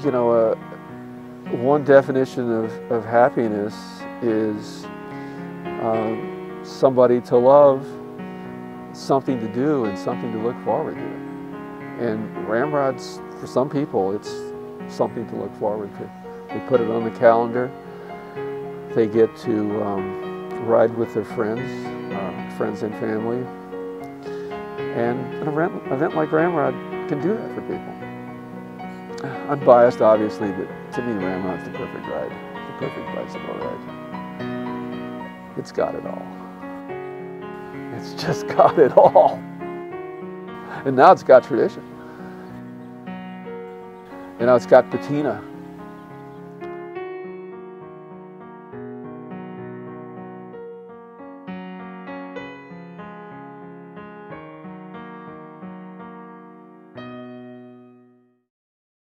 you know, one definition of happiness is somebody to love, something to do, and something to look forward to. And ramrods, for some people, it's something to look forward to. They put it on the calendar. They get to ride with their friends and family. And an event like Ramrod can do that for people. I'm biased, obviously, but to me, Ramrod's the perfect ride, the perfect bicycle ride. It's got it all. It's just got it all. And now it's got tradition. You know, it's got patina.